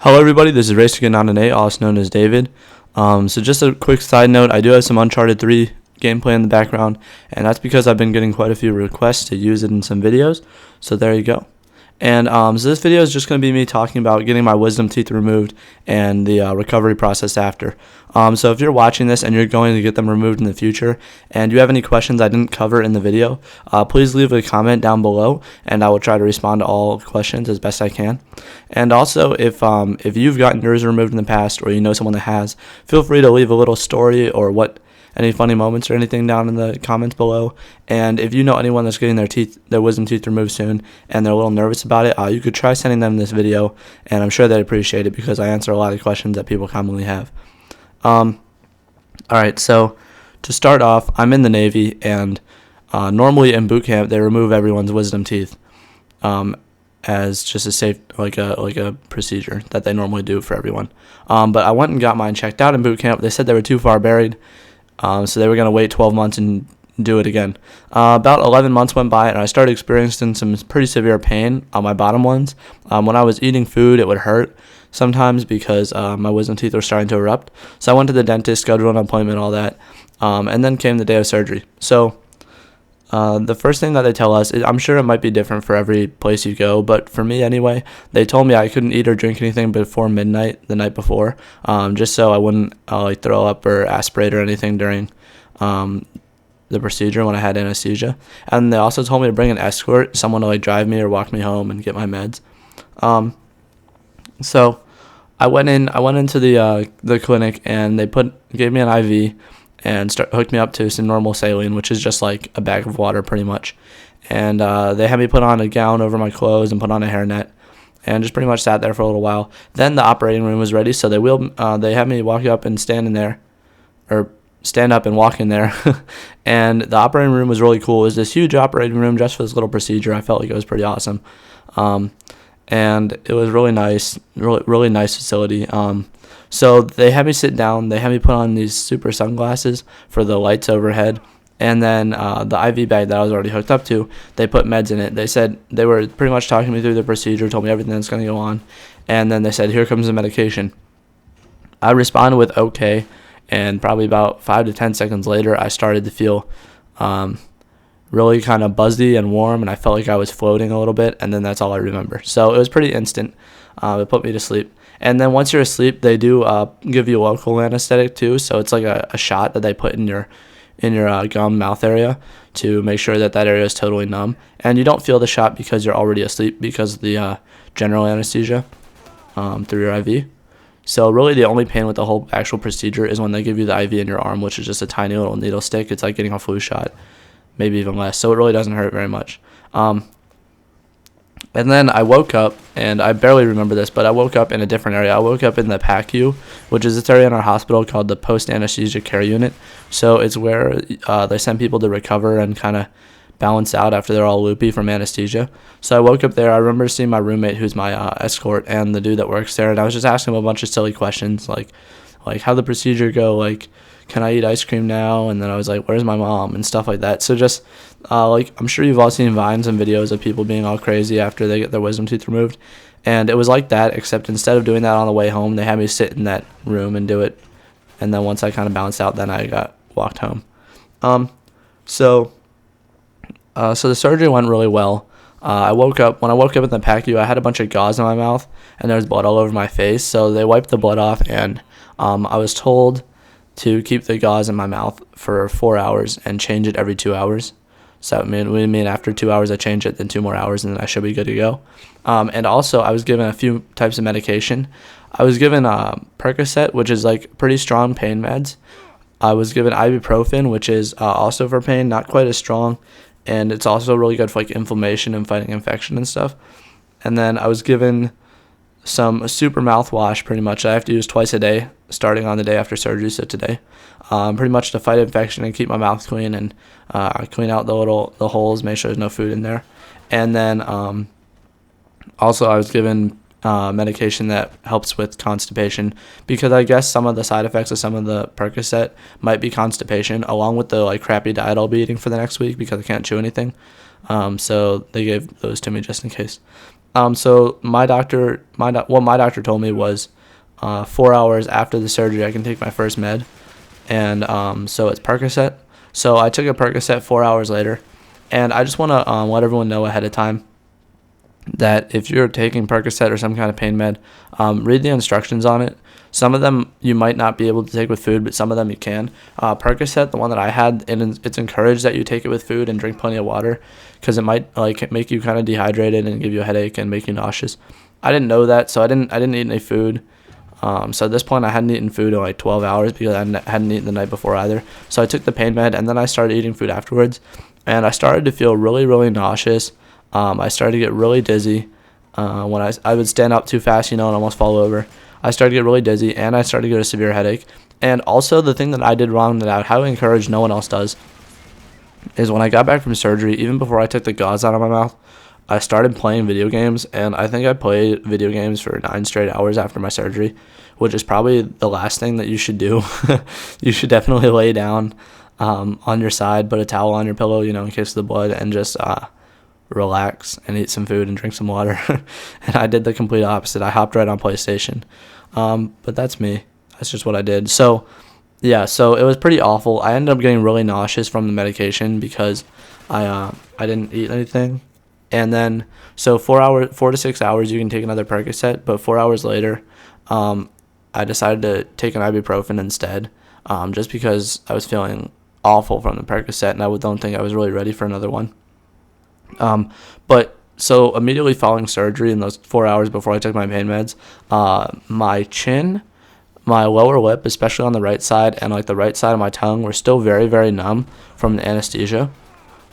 Hello everybody, this is Racer998, also known as David. So just a quick side note, I do have some Uncharted 3 gameplay in the background, and that's because I've been getting quite a few requests to use it in some videos, so there you go. And so this video is just going to be me talking about getting my wisdom teeth removed and the recovery process after. So if you're watching this and you're going to get them removed in the future and you have any questions I didn't cover in the video, please leave a comment down below and I will try to respond to all questions as best I can. And also if you've gotten yours removed in the past or you know someone that has, feel free to leave a little story or any funny moments or anything down in the comments below. And if you know anyone that's getting their wisdom teeth removed soon and they're a little nervous about it, you could try sending them this video, and I'm sure they'd appreciate it because I answer a lot of questions that people commonly have. Alright, so to start off, I'm in the Navy, and normally in boot camp they remove everyone's wisdom teeth as just a safe like a procedure that they normally do for everyone. But I went and got mine checked out in boot camp. They said they were too far buried. So they were going to wait 12 months and do it again. About 11 months went by, and I started experiencing some pretty severe pain on my bottom ones. When I was eating food, it would hurt sometimes because my wisdom teeth were starting to erupt. So I went to the dentist, scheduled an appointment, all that, and then came the day of surgery. So the first thing that they tell us is, I'm sure it might be different for every place you go, but for me anyway, they told me I couldn't eat or drink anything before midnight the night before, just so I wouldn't throw up or aspirate or anything during the procedure when I had anesthesia. And they also told me to bring an escort, someone to drive me or walk me home and get my meds. So I went into the clinic, and they gave me an IV and hooked me up to some normal saline, which is just like a bag of water pretty much. And they had me put on a gown over my clothes and put on a hairnet and just pretty much sat there for a little while. Then the operating room was ready, so they had me walk up and stand up and walk in there. And the operating room was really cool. It was this huge operating room just for this little procedure. I felt like it was pretty awesome. And it was really nice, really nice facility. So they had me sit down, they had me put on these super sunglasses for the lights overhead, and then the IV bag that I was already hooked up to, they put meds in it. They said they were pretty much talking me through the procedure, told me everything that's going to go on, and then they said, here comes the medication. I responded with okay, and probably about 5 to 10 seconds later, I started to feel really kind of buzzy and warm, and I felt like I was floating a little bit, and then that's all I remember. So it was pretty instant. It put me to sleep. And then once you're asleep, they do give you local anesthetic too. So it's like a shot that they put in your gum mouth area to make sure that area is totally numb. And you don't feel the shot because you're already asleep because of the general anesthesia through your IV. So really the only pain with the whole actual procedure is when they give you the IV in your arm, which is just a tiny little needle stick. It's like getting a flu shot, maybe even less. So it really doesn't hurt very much. And then I woke up, and I barely remember this, but I woke up in a different area. I woke up in the PACU, which is this area in our hospital called the Post-Anesthesia Care Unit. So it's where they send people to recover and kind of balance out after they're all loopy from anesthesia. So I woke up there. I remember seeing my roommate, who's my escort, and the dude that works there, and I was just asking him a bunch of silly questions, like how'd the procedure go, like, can I eat ice cream now? And then I was like, where's my mom? And stuff like that. So just, I'm sure you've all seen vines and videos of people being all crazy after they get their wisdom teeth removed. And it was like that, except instead of doing that on the way home, they had me sit in that room and do it. And then once I kind of bounced out, then I got walked home. So the surgery went really well. When I woke up in the PACU, I had a bunch of gauze in my mouth, and there was blood all over my face. So they wiped the blood off, and I was told to keep the gauze in my mouth for 4 hours and change it every 2 hours. So we mean after 2 hours I change it, then 2 more hours, and then I should be good to go. And also I was given a few types of medication. I was given Percocet, which is like pretty strong pain meds. I was given ibuprofen, which is also for pain, not quite as strong, and it's also really good for like inflammation and fighting infection and stuff. And then I was given some super mouthwash, pretty much I have to use twice a day, starting on the day after surgery, so today, pretty much to fight infection and keep my mouth clean and clean out the holes, make sure there's no food in there. And then also I was given medication that helps with constipation, because I guess some of the side effects of some of the Percocet might be constipation, along with the crappy diet I'll be eating for the next week because I can't chew anything. So they gave those to me just in case. So what my doctor told me was 4 hours after the surgery I can take my first med, and so it's Percocet. So I took a Percocet 4 hours later, and I just want to let everyone know ahead of time that if you're taking Percocet or some kind of pain med, read the instructions on it. Some of them you might not be able to take with food, but some of them you can. Percocet, the one that I had, it's encouraged that you take it with food and drink plenty of water, because it might like make you kind of dehydrated and give you a headache and make you nauseous. I didn't know that, so I didn't eat any food. So at this point, I hadn't eaten food in like 12 hours because I hadn't eaten the night before either. So I took the pain med, and then I started eating food afterwards, and I started to feel really, really nauseous. I started to get really dizzy when I would stand up too fast, and almost fall over. I started to get really dizzy, and I started to get a severe headache. And also, the thing that I did wrong that I would highly encourage no one else does is when I got back from surgery, even before I took the gauze out of my mouth, I started playing video games, and I think I played video games for 9 straight hours after my surgery, which is probably the last thing that you should do. You should definitely lay down on your side, put a towel on your pillow, in case of the blood, and just relax and eat some food and drink some water. And I did the complete opposite. I hopped right on PlayStation. But that's me. That's just what I did. So, yeah, so it was pretty awful. I ended up getting really nauseous from the medication because I didn't eat anything. And then, so 4 to 6 hours, you can take another Percocet, but 4 hours later, I decided to take an ibuprofen instead, just because I was feeling awful from the Percocet, and I don't think I was really ready for another one. But so immediately following surgery, in those 4 hours before I took my pain meds, my chin, my lower lip, especially on the right side, and like the right side of my tongue were still very, very numb from the anesthesia.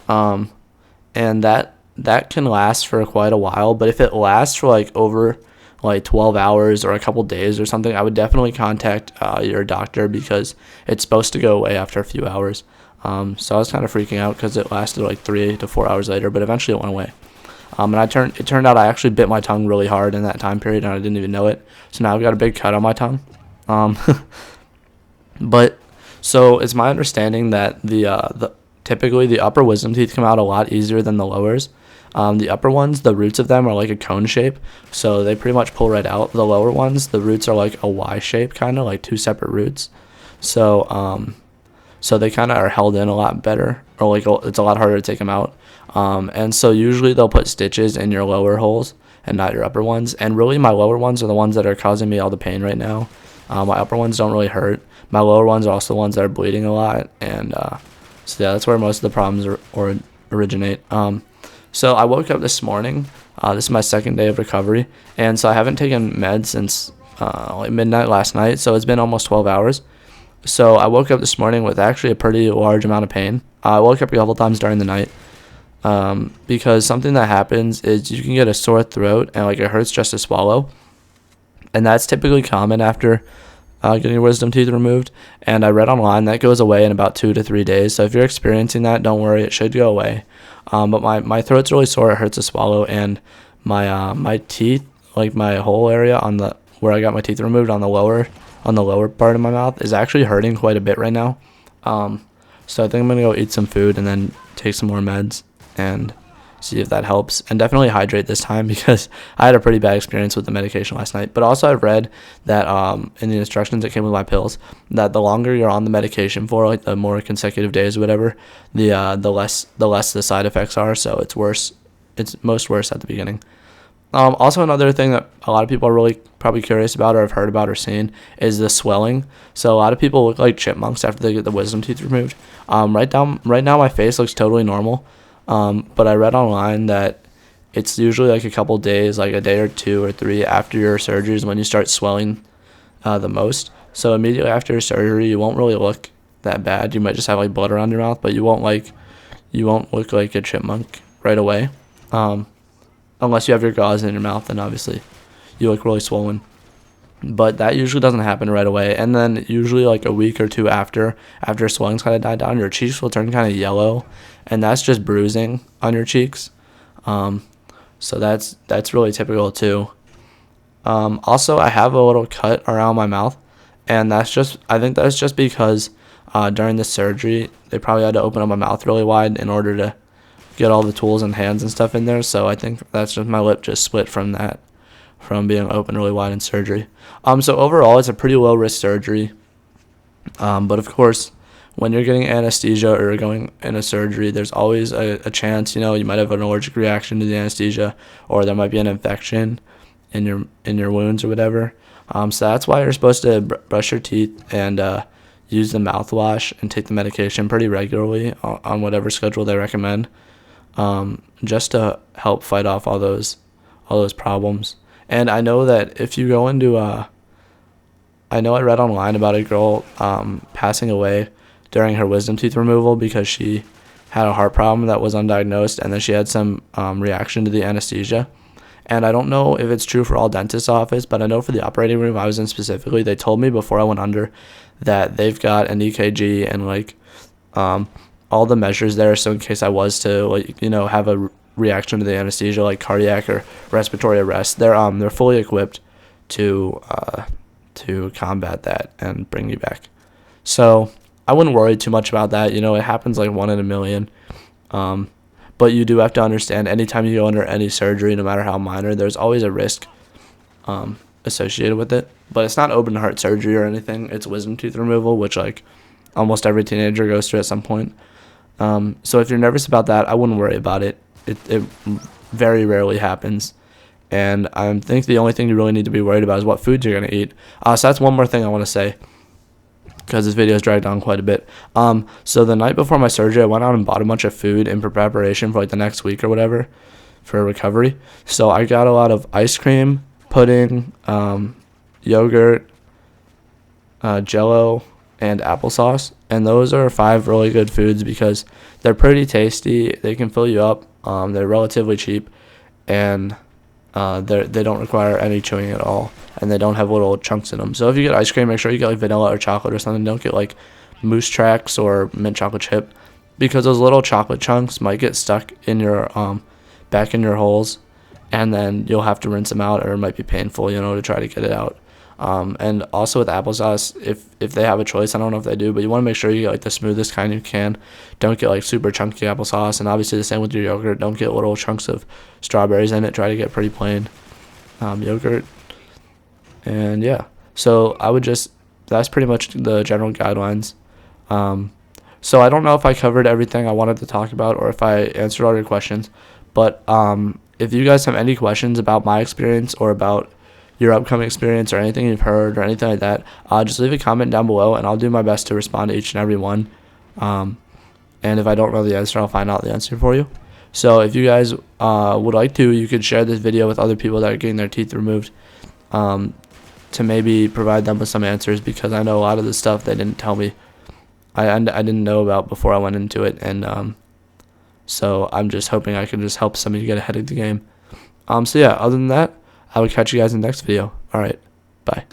And that can last for quite a while, but if it lasts for like over like 12 hours or a couple days or something, I would definitely contact your doctor, because it's supposed to go away after a few hours. So I was kind of freaking out because it lasted like 3 to 4 hours later, but eventually it went away. And it turned out I actually bit my tongue really hard in that time period, and I didn't even know it. So now I've got a big cut on my tongue. But so it's my understanding that typically the upper wisdom teeth come out a lot easier than the lowers. The upper ones, the roots of them are like a cone shape, so they pretty much pull right out. The lower ones, the roots are like a Y shape, kind of like 2 separate roots. So so they kind of are held in a lot better, or like it's a lot harder to take them out. And so usually they'll put stitches in your lower holes and not your upper ones. And really, my lower ones are the ones that are causing me all the pain right now. My upper ones don't really hurt. My lower ones are also the ones that are bleeding a lot, and so yeah, that's where most of the problems originate. So I woke up this morning. This is my second day of recovery, and so I haven't taken meds since like midnight last night. So it's been almost 12 hours. So I woke up this morning with actually a pretty large amount of pain. I woke up a couple times during the night because something that happens is you can get a sore throat, and like it hurts just to swallow, and that's typically common after getting your wisdom teeth removed. And I read online that goes away in about 2 to 3 days. So if you're experiencing that, don't worry, it should go away. But my throat's really sore, it hurts to swallow, and my teeth, like my whole area where I got my teeth removed on the lower part of my mouth, is actually hurting quite a bit right now. So I think I'm gonna go eat some food and then take some more meds and see if that helps, and definitely hydrate this time because I had a pretty bad experience with the medication last night. But also I've read that in the instructions that came with my pills, that the longer you're on the medication for, like the more consecutive days or whatever, the less the side effects are. So it's most worse at the beginning. Also, another thing that a lot of people are really probably curious about, or have heard about or seen, is the swelling. So a lot of people look like chipmunks after they get the wisdom teeth removed. Right now my face looks totally normal. But I read online that it's usually like a couple days, like a day or 2 or 3 after your surgery is when you start swelling the most. So immediately after your surgery, you won't really look that bad. You might just have like blood around your mouth, but you won't look like a chipmunk right away. Unless you have your gauze in your mouth, then obviously you look really swollen. But that usually doesn't happen right away. And then usually like a week or 2 after swelling's kind of died down, your cheeks will turn kind of yellow, and that's just bruising on your cheeks. So that's really typical too. Also, I have a little cut around my mouth, and I think that's just because during the surgery they probably had to open up my mouth really wide in order get all the tools and hands and stuff in there. So I think that's just my lip just split from that, from being open really wide in surgery. So overall, it's a pretty low risk surgery. But of course, when you're getting anesthesia or going in a surgery, there's always a chance, you might have an allergic reaction to the anesthesia, or there might be an infection in your wounds or whatever. So that's why you're supposed to brush your teeth and use the mouthwash and take the medication pretty regularly on whatever schedule they recommend, just to help fight off all those problems. And I know that if you go into I know I read online about a girl passing away during her wisdom teeth removal because she had a heart problem that was undiagnosed, and then she had some reaction to the anesthesia. And I don't know if it's true for all dentists' office, but I know for the operating room I was in specifically, they told me before I went under that they've got an EKG and all the measures there. So in case I was to have a reaction to the anesthesia, like cardiac or respiratory arrest, they're fully equipped to combat that and bring you back. So I wouldn't worry too much about that. It happens like 1 in a million. But you do have to understand, anytime you go under any surgery, no matter how minor, there's always a risk associated with it. But it's not open heart surgery or anything. It's wisdom tooth removal, which almost every teenager goes through at some point. So if you're nervous about that, I wouldn't worry about it. It very rarely happens. And I think the only thing you really need to be worried about is what foods you're going to eat. So that's one more thing I want to say, because this video is dragged on quite a bit. So the night before my surgery, I went out and bought a bunch of food in preparation for the next week or whatever for recovery. So I got a lot of ice cream, pudding, yogurt, Jello, and applesauce. And those are 5 really good foods because they're pretty tasty. They can fill you up. They're relatively cheap, and they don't require any chewing at all, and they don't have little chunks in them. So if you get ice cream, make sure you get vanilla or chocolate or something. Don't get Moose Tracks or mint chocolate chip, because those little chocolate chunks might get stuck in your back in your holes, and then you'll have to rinse them out, or it might be painful, to try to get it out. And also with applesauce, if they have a choice, I don't know if they do, but you want to make sure you get the smoothest kind you can. Don't get super chunky applesauce, and obviously the same with your yogurt. Don't get little chunks of strawberries in it. Try to get pretty plain yogurt. And yeah, so that's pretty much the general guidelines. So I don't know if I covered everything I wanted to talk about, or if I answered all your questions, but if you guys have any questions about my experience or about your upcoming experience or anything you've heard or anything like that, just leave a comment down below, and I'll do my best to respond to each and every one. And if I don't know the answer, I'll find out the answer for you. So if you guys would like to, you could share this video with other people that are getting their teeth removed, to maybe provide them with some answers, because I know a lot of the stuff they didn't tell me, I didn't know about before I went into it. And so I'm just hoping I can just help some of you get ahead of the game. So yeah, other than that, I will catch you guys in the next video. All right, bye.